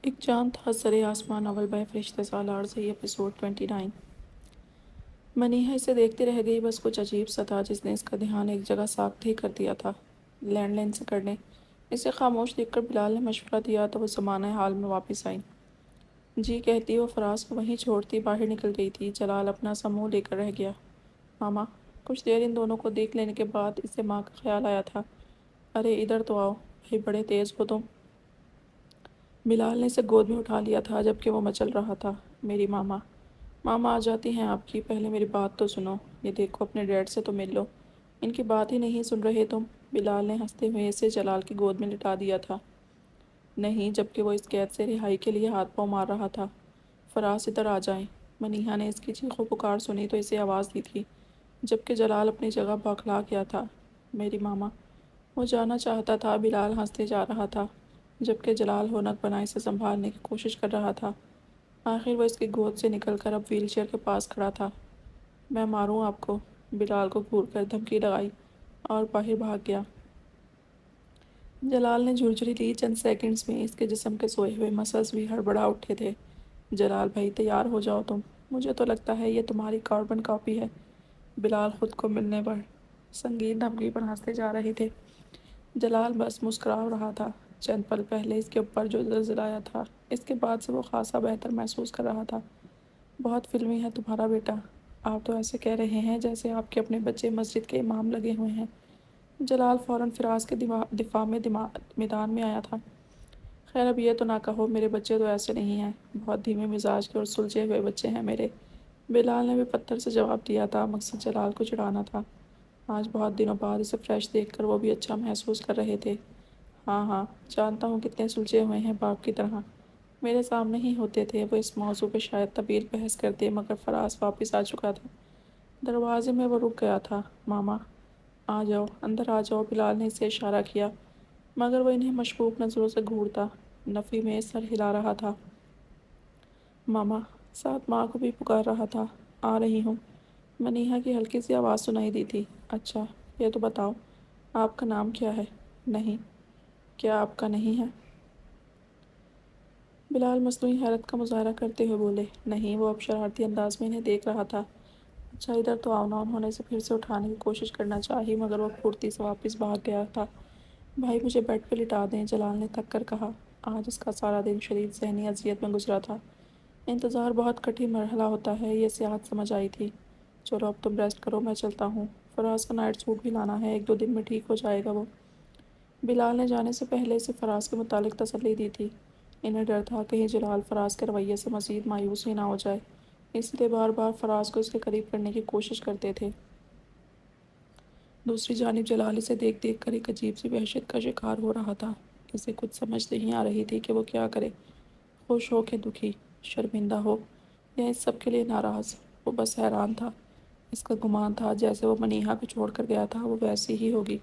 ایک چاند تھا سرے آسمان، اول بہ فرشتے سالار سے، ایپیسوڈ 29۔ منیہا اسے دیکھتی رہ گئی، بس کچھ عجیب سا تھا جس نے اس کا دھیان ایک جگہ ساکت ہی کر دیا تھا، لینڈ لائن سے کرنے۔ اسے خاموش دیکھ کر بلال نے مشورہ دیا تو وہ زمانہ حال میں واپس آئی۔ جی کہتی وہ فراز کو وہیں چھوڑتی باہر نکل گئی تھی۔ جلال اپنا سا منہ لے کر رہ گیا۔ ماما۔ کچھ دیر ان دونوں کو دیکھ لینے کے بعد اسے ماں کا خیال آیا تھا۔ ارے ادھر تو آؤ بھائی، بڑے تیز ہو تم۔ بلال نے اسے گود میں اٹھا لیا تھا جبکہ وہ مچل رہا تھا۔ میری ماما۔ ماما آ جاتی ہیں آپ کی، پہلے میری بات تو سنو۔ یہ دیکھو اپنے ڈیڈ سے تو مل لو، ان کی بات ہی نہیں سن رہے تم۔ بلال نے ہنستے ہوئے اسے جلال کی گود میں لٹا دیا تھا۔ نہیں، جبکہ وہ اس قید سے رہائی کے لیے ہاتھ پاؤں مار رہا تھا۔ فراز ادھر آ جائیں۔ منیہا نے اس کی چیخ و پکار سنی تو اسے آواز دی تھی، جبکہ جلال اپنی جگہ بوکھلا گیا تھا۔ میری ماما۔ وہ جانا چاہتا تھا، بلال ہنستے جا رہا تھا، جبکہ جلال ہونک بنا اسے سنبھالنے کی کوشش کر رہا تھا۔ آخر وہ اس کی گود سے نکل کر اب ویل چیئر کے پاس کھڑا تھا۔ میں ماروں آپ کو، بلال کو گھور کر دھمکی لگائی اور باہر بھاگ گیا۔ جلال نے جھرجھری لی۔ چند سیکنڈز میں اس کے جسم کے سوئے ہوئے مسلز بھی ہڑبڑا اٹھے تھے۔ جلال بھائی تیار ہو جاؤ تم، مجھے تو لگتا ہے یہ تمہاری کاربن کاپی ہے۔ بلال خود کو ملنے پر سنگین دھمکی پر ہنستے جا رہے تھے۔ جلال بس مسکرا رہا تھا۔ چند پل پہلے اس کے اوپر جو زلزلہ آیا تھا، اس کے بعد سے وہ خاصا بہتر محسوس کر رہا تھا۔ بہت فلمی ہے تمہارا بیٹا، آپ تو ایسے کہہ رہے ہیں جیسے آپ کے اپنے بچے مسجد کے امام لگے ہوئے ہیں۔ جلال فوراً فراز کے دفاع میں میدان میں آیا تھا۔ خیر اب یہ تو نہ کہو، میرے بچے تو ایسے نہیں ہیں، بہت دھیمے مزاج کے اور سلجھے ہوئے بچے ہیں میرے۔ بلال نے بھی پتھر سے جواب دیا تھا، مقصد جلال کو چڑھانا تھا۔ آج بہت دنوں بعد اسے فریش دیکھ کر وہ بھی اچھا محسوس کر رہے تھے۔ ہاں ہاں، جانتا ہوں کتنے سلجھے ہوئے ہیں باپ کی طرح، میرے سامنے ہی ہوتے تھے۔ وہ اس موضوع پہ شاید طویل بحث کرتے، مگر فراز واپس آ چکا تھا۔ دروازے میں وہ رک گیا تھا۔ ماما آ جاؤ، اندر آ جاؤ، بلال نے اسے اشارہ کیا، مگر وہ انہیں مشکوک نظروں سے گھورتا نفی میں سر ہلا رہا تھا۔ ماما، ساتھ ماں کو بھی پکار رہا تھا۔ آ رہی ہوں، منیہا کی ہلکی سی آواز سنائی دی تھی۔ اچھا، یہ تو بتاؤ آپ کا نام کیا ہے؟ نہیں۔ کیا آپ کا نہیں ہے؟ بلال مصنوعی حیرت کا مظاہرہ کرتے ہوئے بولے۔ نہیں۔ وہ اب شرارتی انداز میں انہیں دیکھ رہا تھا۔ اچھا ادھر تو آؤ۔ نام ہونے سے پھر سے اٹھانے کی کوشش کرنا چاہی، مگر وہ پھرتی سے واپس بھاگ گیا تھا۔ بھائی مجھے بیڈ پہ لٹا دیں، جلال نے تھک کر کہا۔ آج اس کا سارا دن شدید ذہنی اذیت میں گزرا تھا۔ انتظار بہت کٹھن مرحلہ ہوتا ہے، یہ صحت سمجھ آئی تھی۔ چلو اب تم ریسٹ کرو، میں چلتا ہوں، فراز کا نائٹ سوٹ بھی لانا ہے، ایک دو دن میں ٹھیک ہو جائے گا وہ۔ بلال نے جانے سے پہلے اسے فراز کے متعلق تسلی دی تھی۔ انہیں ڈر تھا کہیں جلال فراز کے رویے سے مزید مایوس ہی نہ ہو جائے، اس لیے بار بار فراز کو اس کے قریب کرنے کی کوشش کرتے تھے۔ دوسری جانب جلال اسے دیکھ دیکھ کر ایک عجیب سی وحشت کا شکار ہو رہا تھا۔ اسے کچھ سمجھ نہیں آ رہی تھی کہ وہ کیا کرے، خوش ہو کہ دکھی، شرمندہ ہو یا اس سب کے لیے ناراض۔ وہ بس حیران تھا۔ اس کا گمان تھا جیسے وہ منیہا کو چھوڑ کر گیا تھا وہ ویسی ہی ہوگی،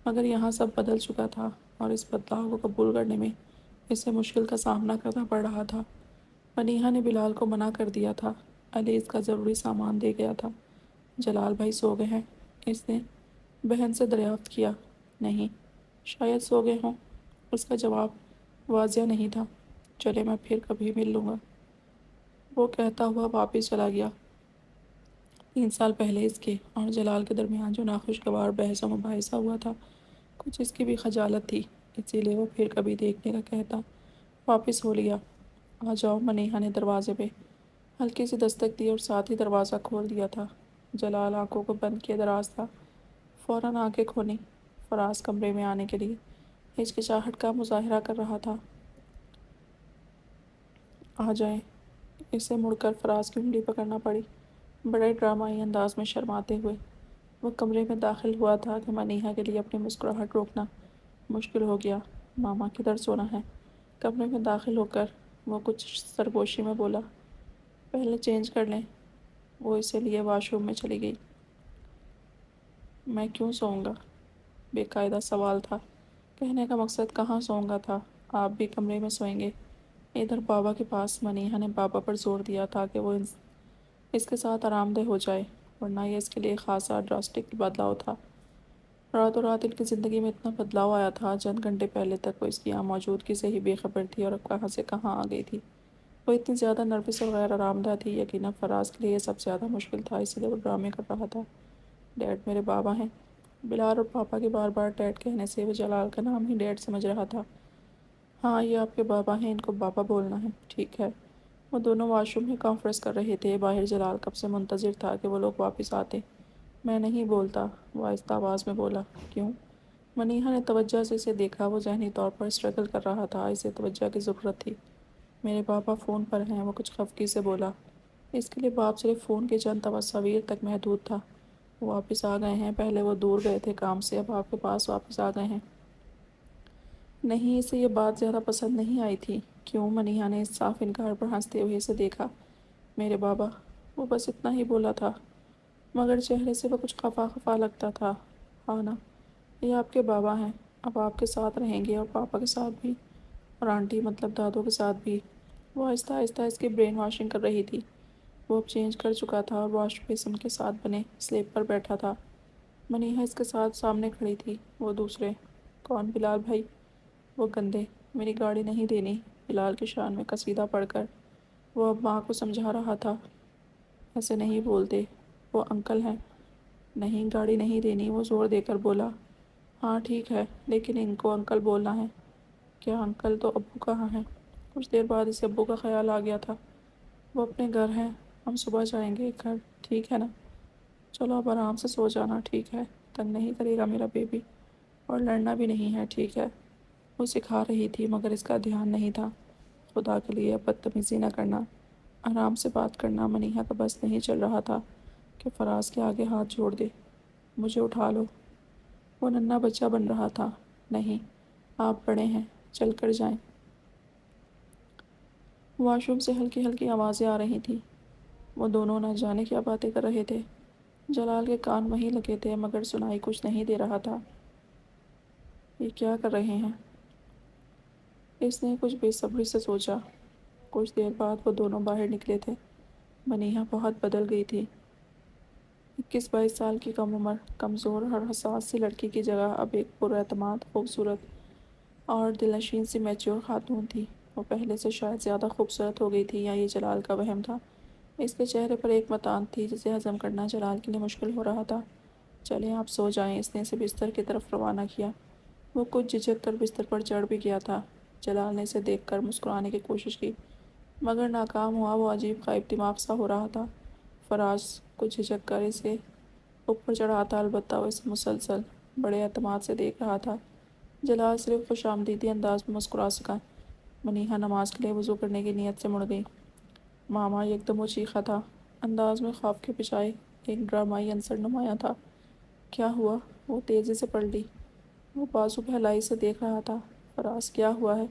مگر یہاں سب بدل چکا تھا اور اس بدلاؤ کو قبول کرنے میں اسے مشکل کا سامنا کرنا پڑ رہا تھا۔ منیہا نے بلال کو منع کر دیا تھا، علی اس کا ضروری سامان دے گیا تھا۔ جلال بھائی سو گئے ہیں؟ اس نے بہن سے دریافت کیا۔ نہیں، شاید سو گئے ہوں، اس کا جواب واضح نہیں تھا۔ چلے میں پھر کبھی مل لوں گا، وہ کہتا ہوا واپس چلا گیا۔ 3 سال پہلے اس کے اور جلال کے درمیان جو ناخوشگوار بحث و مباحثہ ہوا تھا، کچھ اس کی بھی خجالت تھی، اسی لیے وہ پھر کبھی دیکھنے کا کہتا واپس ہو لیا۔ آ جاؤ، منیہا نے دروازے پہ ہلکی سی دستک دی اور ساتھ ہی دروازہ کھول دیا تھا۔ جلال آنکھوں کو بند کیے دراز تھا، فوراً آنکھیں کھولی۔ فراز کمرے میں آنے کے لیے ہچکچاہٹ کا مظاہرہ کر رہا تھا۔ آ جائیں۔ اسے مڑ کر فراز کی انگلی پکڑنا پڑی، بڑے ڈرامائی انداز میں شرماتے ہوئے۔ وہ کمرے میں داخل ہوا تھا کہ منیہا کے لیے اپنی مسکراہٹ روکنا مشکل ہو گیا۔ ماما کدھر سونا ہے؟ کمرے میں داخل ہو کر وہ کچھ سرگوشی میں بولا۔ پہلے چینج کر لیں۔ وہ اسے لیے واش روم میں چلی گئی۔ میں کیوں سوؤں گا؟ بے قاعدہ سوال تھا۔ کہنے کا مقصد کہاں سوؤں گا تھا، آپ بھی کمرے میں سوئیں گے ادھر بابا کے پاس۔ منیہا نے بابا پر زور دیا تاکہ وہ اس کے ساتھ آرام دہ ہو جائے، ورنہ یہ اس کے لیے خاصا ڈراسٹک بدلاؤ تھا۔ راتوں رات ان کی زندگی میں اتنا بدلاؤ آیا تھا، چند گھنٹے پہلے تک وہ اس کی یہاں موجودگی سے ہی بے خبر تھی اور اب کہاں سے کہاں آ گئی تھی۔ وہ اتنی زیادہ نروس اور غیر آرام دہ تھی، یقیناً فراز کے لیے یہ سب سے زیادہ مشکل تھا، اسی لیے وہ ڈرامے کر رہا تھا۔ ڈیڈ میرے بابا ہیں۔ بلال اور پاپا کے بار بار ڈیڈ کہنے سے وہ جلال کا نام ہی ڈیڈ سمجھ رہا تھا۔ ہاں یہ آپ کے بابا ہیں، ان کو بابا بولنا ہے، ٹھیک ہے۔ وہ دونوں واش روم میں کانفرنس کر رہے تھے، باہر جلال کب سے منتظر تھا کہ وہ لوگ واپس آتے۔ میں نہیں بولتا، وہ آہستہ آواز میں بولا۔ کیوں؟ منیہا نے توجہ سے اسے دیکھا، وہ ذہنی طور پر اسٹرگل کر رہا تھا، اسے توجہ کی ضرورت تھی۔ میرے پاپا فون پر ہیں، وہ کچھ خفگی سے بولا۔ اس کے لیے باپ صرف فون کے چند تصاویر تک محدود تھا۔ وہ واپس آ گئے ہیں، پہلے وہ دور گئے تھے کام سے، اب آپ کے پاس واپس آ گئے ہیں۔ نہیں، اسے یہ بات زیادہ پسند نہیں آئی تھی۔ کیوں؟ منیہا نے اس صاف انکار پر ہنستے ہوئے اسے دیکھا۔ میرے بابا، وہ بس اتنا ہی بولا تھا، مگر چہرے سے وہ کچھ خفا خفا لگتا تھا۔ ہاں نا، یہ آپ کے بابا ہیں، اب آپ کے ساتھ رہیں گے اور پاپا کے ساتھ بھی، اور آنٹی مطلب دادوں کے ساتھ بھی۔ وہ آہستہ آہستہ اس کی برین واشنگ کر رہی تھی۔ وہ اب چینج کر چکا تھا اور واش بیسن کے ساتھ بنے سلیب پر بیٹھا تھا۔ منیہا اس کے ساتھ سامنے کھڑی تھی۔ وہ دوسرے۔ کون؟ بلال بھائی؟ وہ گندے، میری گاڑی نہیں دینی، بلال کی شان میں قصیدہ پڑھ کر وہ اب ماں کو سمجھا رہا تھا۔ ایسے نہیں بولتے، وہ انکل ہیں۔ نہیں، گاڑی نہیں دینی، وہ زور دے کر بولا۔ ہاں ٹھیک ہے، لیکن ان کو انکل بولنا ہے۔ کیا انکل؟ تو ابو کہاں ہیں؟ کچھ دیر بعد اسے ابو کا خیال آ گیا تھا۔ وہ اپنے گھر ہیں، ہم صبح جائیں گے گھر، ٹھیک ہے نا؟ چلو اب آرام سے سو جانا، ٹھیک ہے؟ تنگ نہیں کرے گا میرا بیبی، اور لڑنا بھی نہیں ہے، ٹھیک ہے؟ وہ سکھا رہی تھی مگر اس کا دھیان نہیں تھا۔ خدا کے لیے اب بدتمیزی نہ کرنا، آرام سے بات کرنا۔ منیہا کا بس نہیں چل رہا تھا کہ فراز کے آگے ہاتھ جوڑ دے۔ مجھے اٹھا لو۔ وہ ننھا بچہ بن رہا تھا۔ نہیں، آپ بڑے ہیں، چل کر جائیں۔ واش روم سے ہلکی ہلکی آوازیں آ رہی تھیں۔ وہ دونوں نہ جانے کیا باتیں کر رہے تھے۔ جلال کے کان وہیں لگے تھے مگر سنائی کچھ نہیں دے رہا تھا۔ یہ کیا کر رہے ہیں؟ اس نے کچھ بے صبری سے سوچا۔ کچھ دیر بعد وہ دونوں باہر نکلے تھے۔ منیہا بہت بدل گئی تھی۔ 21-22 سال کی کم عمر، کمزور اور حساس سی لڑکی کی جگہ اب ایک پر اعتماد، خوبصورت اور دلنشین سی میچور خاتون تھی۔ وہ پہلے سے شاید زیادہ خوبصورت ہو گئی تھی، یا یہ جلال کا وہم تھا۔ اس کے چہرے پر ایک متانت تھی جسے ہضم کرنا جلال کے لیے مشکل ہو رہا تھا۔ چلیں آپ سو جائیں، اس نے اسے بستر کی طرف روانہ کیا۔ وہ کچھ جھجک کر بستر پر چڑھ بھی گیا تھا۔ جلال نے اسے دیکھ کر مسکرانے کی کوشش کی مگر ناکام ہوا، وہ عجیب غائب دماغ سا ہو رہا تھا۔ فراز کچھ جھجک کر اسے اوپر چڑھاتا، البتہ وہ اسے مسلسل بڑے اعتماد سے دیکھ رہا تھا۔ جلال صرف خوش آمدیدی انداز میں مسکرا سکا۔ منیہا نماز کے لیے وضو کرنے کی نیت سے مڑ گئی۔ ماما، یکدم وہ چیخا تھا۔ انداز میں خوف کے بجائے ایک ڈرامائی عنصر نمایاں تھا۔ کیا ہوا؟ وہ تیزی سے پلٹی۔ وہ بازو پھیلائی سے دیکھ رہا تھا۔ فراز، کیا ہوا ہے؟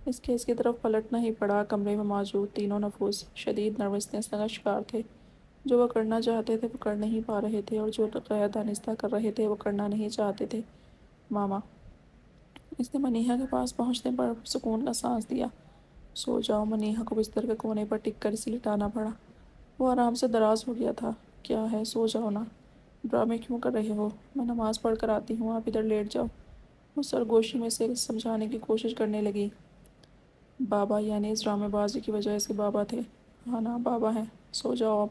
اس کی طرف پلٹنا ہی پڑا۔ کمرے میں موجود تینوں نفوس شدید نروسنس کا شکار تھے۔ جو وہ کرنا چاہتے تھے وہ کر نہیں پا رہے تھے، اور جو غیر دانستہ کر رہے تھے وہ کرنا نہیں چاہتے تھے۔ ماما، اس نے منیہا کے پاس پہنچنے پر سکون کا سانس دیا۔ سو جاؤ۔ منیہا کو بستر کے کونے پر ٹک کر اسے لٹانا پڑا۔ وہ آرام سے دراز ہو گیا تھا۔ کیا ہے؟ سو جاؤ نا، ڈرامے کیوں کر رہے ہو؟ میں نماز پڑھ کر آتی ہوں، آپ ادھر لیٹ جاؤ۔ وہ سرگوشی میں سے سمجھانے کی کوشش کرنے لگی۔ بابا، یعنی اس ڈرامے بازی کی وجہ اس کے بابا تھے؟ ہاں نا، بابا ہیں۔ سو جاؤ اب،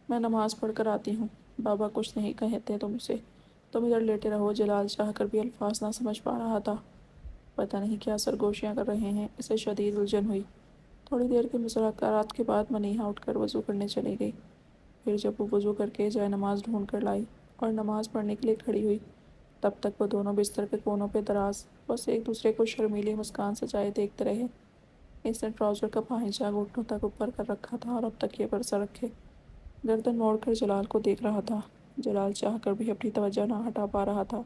میں نماز پڑھ کر آتی ہوں۔ بابا کچھ نہیں کہتے تم سے، تم ادھر لیٹے رہو۔ جلال چاہ کر بھی الفاظ نہ سمجھ پا رہا تھا۔ پتہ نہیں کیا سرگوشیاں کر رہے ہیں، اسے شدید الجھن ہوئی۔ تھوڑی دیر کے مذاکرات کے بعد منیہا اٹھ کر وضو کرنے چلی گئی۔ پھر جب وہ وضو کر کے جائے نماز ڈھونڈ کر لائی اور نماز پڑھنے کے لیے کھڑی ہوئی، تب تک وہ دونوں بستر کے کونوں پہ دراز بس ایک دوسرے کو شرمیلی مسکان سجائے دیکھتے رہے۔ اس نے ٹراؤزر کا پائجہ گھٹنوں تک اوپر کر رکھا تھا اور اب تکیے پر سر رکھے گردن موڑ کر جلال کو دیکھ رہا تھا۔ جلال چاہ کر بھی اپنی توجہ نہ ہٹا پا رہا تھا،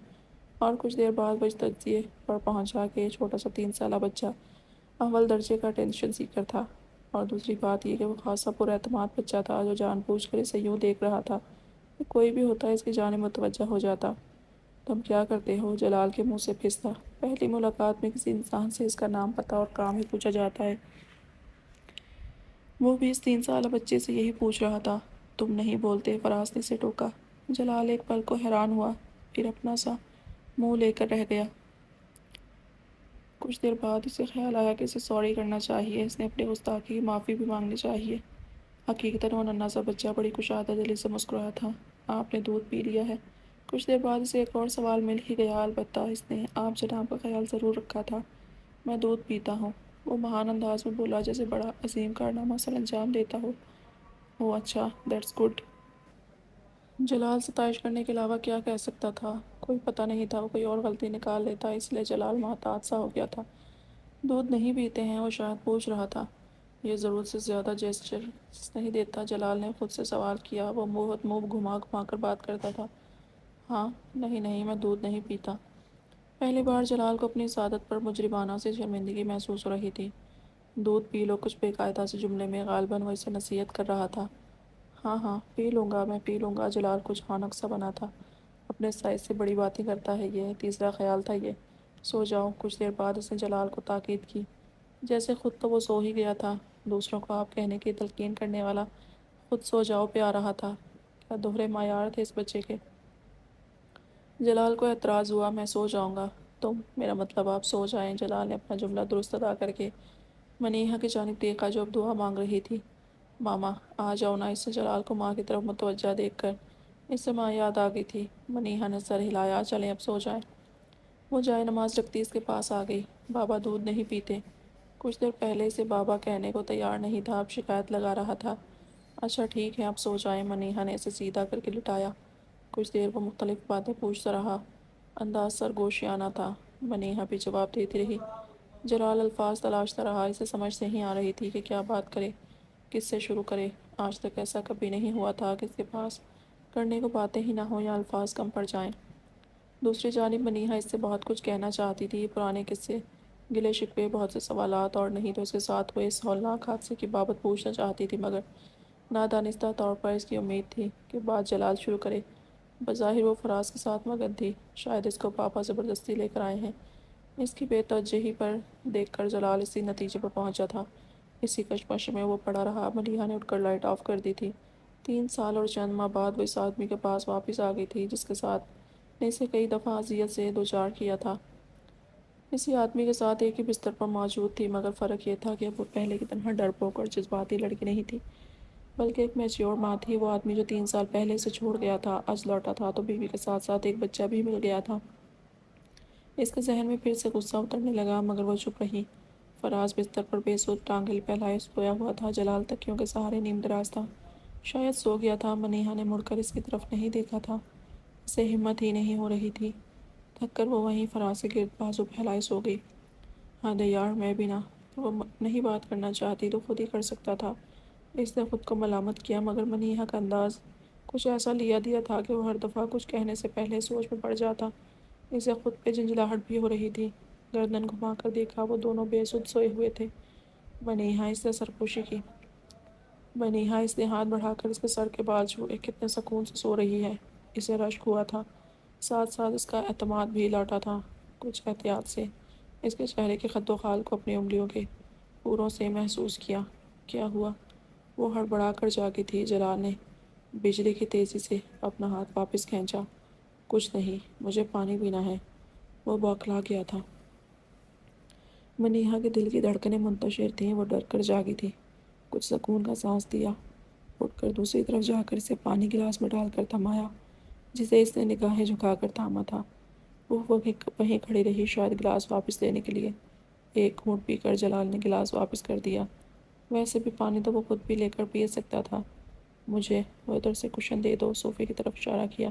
اور کچھ دیر بعد وہ اس تجزیے پر پہنچا کہ یہ چھوٹا سا 3 سالہ بچہ اول درجے کا ٹینشن سیکر تھا، اور دوسری بات یہ کہ وہ خاصا پر اعتماد بچہ تھا جو جان بوجھ کر اسے یوں دیکھ رہا تھا کہ کوئی بھی ہوتا اس کی جانب متوجہ ہو جاتا۔ تم کیا کرتے ہو؟ جلال کے منہ سے پھستا۔ پہلی ملاقات میں کسی انسان سے اس کا نام، پتہ اور کام ہی پوچھا جاتا ہے۔ وہ بھی اس 3 سالہ بچے سے یہی پوچھ رہا تھا۔ تم نہیں بولتے؟ فراز نے اسے ٹوکا۔ جلال ایک پل کو حیران ہوا، پھر اپنا سا منہ لے کر رہ گیا۔ کچھ دیر بعد اسے خیال آیا کہ اسے سوری کرنا چاہیے، اس نے اپنی گستاخی کی معافی بھی مانگنی چاہیے۔ حقیقتاً وہ ننھا سا بچہ بڑی کشادہ دلی سے مسکرایا تھا۔ آپ نے دودھ پی لیا ہے؟ کچھ دیر بعد اسے ایک اور سوال مل ہی گیا، البتہ اس نے آپ جناب کا خیال ضرور رکھا تھا۔ میں دودھ پیتا ہوں، وہ مہان انداز میں بولا جیسے بڑا عظیم کارنامہ سر انجام دیتا ہو۔ اوہ اچھا، دیٹس گڈ۔ جلال ستائش کرنے کے علاوہ کیا کہہ سکتا تھا؟ کوئی پتہ نہیں تھا، وہ کوئی اور غلطی نکال لیتا، اس لیے جلال محتاط سا ہو گیا تھا۔ دودھ نہیں پیتے ہیں؟ وہ شاید پوچھ رہا تھا۔ یہ ضرورت سے زیادہ جیسچر نہیں دیتا، جلال نے خود سے سوال کیا۔ وہ منہ گھما گھما کر بات کرتا تھا۔ ہاں، نہیں میں دودھ نہیں پیتا۔ پہلی بار جلال کو اپنی سعادت پر مجرمانہ سے شرمندگی محسوس ہو رہی تھی۔ دودھ پی لو، کچھ بے قاعدہ سے جملے میں غالباً وہ اسے نصیحت کر رہا تھا۔ ہاں پی لوں گا، میں پی لوں گا۔ جلال کچھ ہانک سا بنا تھا۔ اپنے سائز سے بڑی باتیں کرتا ہے یہ، تیسرا خیال تھا یہ۔ سو جاؤ۔ کچھ دیر بعد اس نے جلال کو تاکید کی، جیسے خود تو وہ سو ہی گیا تھا، دوسروں کو آپ کہنے کی تلقین کرنے والا خود سو جاؤ پہ آ رہا تھا۔ کیا دوہرے معیار تھے اس بچے کے؟ جلال کو اعتراض ہوا۔ میں سو جاؤں گا؟ تم؟ میرا مطلب آپ سو جائیں۔ جلال نے اپنا جملہ درست ادا کر کے منیہا کی جانب دیکھا جو اب دعا مانگ رہی تھی۔ ماما آ جاؤ نا، اس سے جلال کو ماں کی طرف متوجہ دیکھ کر اس سے ماں یاد آ گئی تھی۔ منیہا نے سر ہلایا۔ چلیں اب سو جائیں۔ وہ جائے نماز رکھتی اس کے پاس آ گئی۔ بابا دودھ نہیں پیتے؟ کچھ دیر پہلے اسے بابا کہنے کو تیار نہیں تھا، اب شکایت لگا رہا تھا۔ اچھا ٹھیک ہے، اب سو جائیں۔ منیہا نے اسے سیدھا کر کے لٹایا۔ کچھ دیر وہ مختلف باتیں پوچھتا رہا، انداز سرگوشیانہ تھا۔ منیہا بھی جواب دیتی رہی۔ جلال الفاظ تلاشتا رہا، اسے سمجھ نہیں آ رہی تھی کہ کیا بات کرے، کس سے شروع کرے۔ آج تک ایسا کبھی نہیں ہوا تھا کہ اس کے پاس کرنے کو باتیں ہی نہ ہوں یا الفاظ کم پڑ جائیں۔ دوسری جانب منیہا اس سے بہت کچھ کہنا چاہتی تھی، پرانے قصے، گلے شکوے، بہت سے سوالات، اور نہیں تو اس کے ساتھ ہوئے اس ہولناک حادثے کی بابت پوچھنا چاہتی تھی، مگر نادانستہ طور پر اس کی امید تھی کہ بات جلال شروع کرے۔ بظاہر وہ فراز کے ساتھ مگن تھی، شاید اس کو پاپا زبردستی لے کر آئے ہیں۔ اس کی بے توجہی پر دیکھ کر جلال اسی نتیجے پر پہنچا تھا۔ اسی کشمکش میں وہ پڑا رہا۔ منیہا نے اٹھ کر لائٹ آف کر دی تھی۔ 3 سال اور چند ماہ بعد وہ اس آدمی کے پاس واپس آ گئی تھی جس کے ساتھ نے اسے کئی دفعہ اذیت سے دوچار کیا تھا۔ اسی آدمی کے ساتھ ایک ہی بستر پر موجود تھی، مگر فرق یہ تھا کہ اب وہ پہلے کی طرح ڈرپوک اور جذباتی لڑکی نہیں تھی، بلکہ ایک میچیور ماں تھی۔ وہ آدمی جو 3 سال پہلے اسے چھوڑ گیا تھا، آج لوٹا تھا تو بیوی کے ساتھ ساتھ ایک بچہ بھی مل گیا تھا۔ اس کے ذہن میں پھر سے غصہ اترنے لگا، مگر وہ چپ رہی۔ فراز بستر پر بے سود ٹانگیں پھیلائے سویا ہوا تھا۔ جلال تکیوں کے سہارے نیم دراز تھا، شاید سو گیا تھا۔ منیہا نے مڑ کر اس کی طرف نہیں دیکھا تھا، اسے ہمت ہی نہیں ہو رہی تھی۔ تھک کر وہ وہیں فراز کے گرد بازو پھیلائے سو گئی۔ حد ہے یار، میں بھی نہ، وہ نہیں بات کرنا چاہتی تو خود ہی کر سکتا تھا۔ اس نے خود کو ملامت کیا، مگر منیہا کا انداز کچھ ایسا لیا دیا تھا کہ وہ ہر دفعہ کچھ کہنے سے پہلے سوچ میں پڑ جاتا۔ اسے خود پہ جھنجھلاہٹ بھی ہو رہی تھی۔ گردن گھما کر دیکھا، وہ دونوں بے سود سوئے ہوئے تھے۔ منیہا، اس نے سرپوشی کی۔ منیہا، اس نے ہاتھ بڑھا کر اس کے سر کے بال چھوئے۔ کتنے سکون سے سو رہی ہے۔ اسے رشک ہوا تھا، ساتھ ساتھ اس کا اعتماد بھی لوٹا تھا۔ کچھ احتیاط سے اس کے چہرے کے خد و خال کو اپنی انگلیوں کے پوروں سے محسوس کیا۔ کیا ہوا؟ وہ ہڑبڑا کر جاگی تھی۔ جلال نے بجلی کی تیزی سے اپنا ہاتھ واپس کھینچا۔ کچھ نہیں، مجھے پانی پینا ہے۔ وہ بوکھلا گیا تھا۔ منیہا کے دل کی دھڑکنیں منتشر تھیں، وہ ڈر کر جاگی تھی۔ کچھ سکون کا سانس دیا، اٹھ کر دوسری طرف جا کر اسے پانی گلاس میں ڈال کر تھمایا، جسے اس نے نگاہیں جھکا کر تھاما تھا۔ وہ وہیں کھڑی رہی، شاید گلاس واپس لینے کے لیے۔ ایک گھونٹ پی کر جلال نے گلاس واپس کر دیا۔ ویسے بھی پانی تو وہ خود بھی لے کر پی سکتا تھا۔ مجھے وہ ادھر سے کشن دے دو، صوفے کی طرف اشارہ کیا۔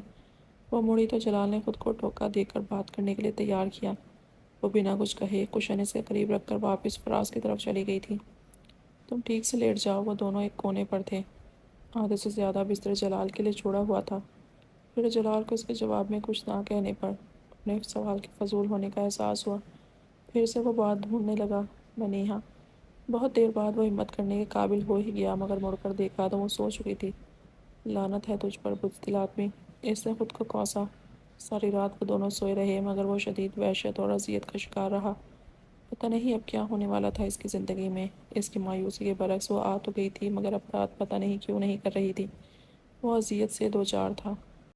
وہ مڑی تو جلال نے خود کو ٹھوکا دے کر بات کرنے کے لیے تیار کیا۔ وہ بنا کچھ کہے کشن اسے قریب رکھ کر واپس فراز کی طرف چلی گئی تھی۔ تم ٹھیک سے لیٹ جاؤ۔ وہ دونوں ایک کونے پر تھے۔ آدھے سے زیادہ بستر جلال کے لیے چھوڑا ہوا تھا۔ پھر جلال کو اس کے جواب میں کچھ نہ کہنے پر اپنے سوال کے فضول ہونے کا احساس ہوا۔ پھر سے وہ بات ڈھونڈنے لگا۔ منیہا۔ بہت دیر بعد وہ ہمت کرنے کے قابل ہو ہی گیا، مگر مڑ کر دیکھا تو وہ سو چکی تھی۔ لعنت ہے تجھ پر بزدل آدمی، اس نے خود کو کوسا۔ ساری رات وہ دونوں سوئے رہے، مگر وہ شدید وحشت اور اذیت کا شکار رہا۔ پتہ نہیں اب کیا ہونے والا تھا اس کی زندگی میں۔ اس کی مایوسی کے برعکس وہ آ تو گئی تھی، مگر اب رات پتہ نہیں کیوں نہیں کر رہی تھی۔ وہ اذیت سے دوچار تھا۔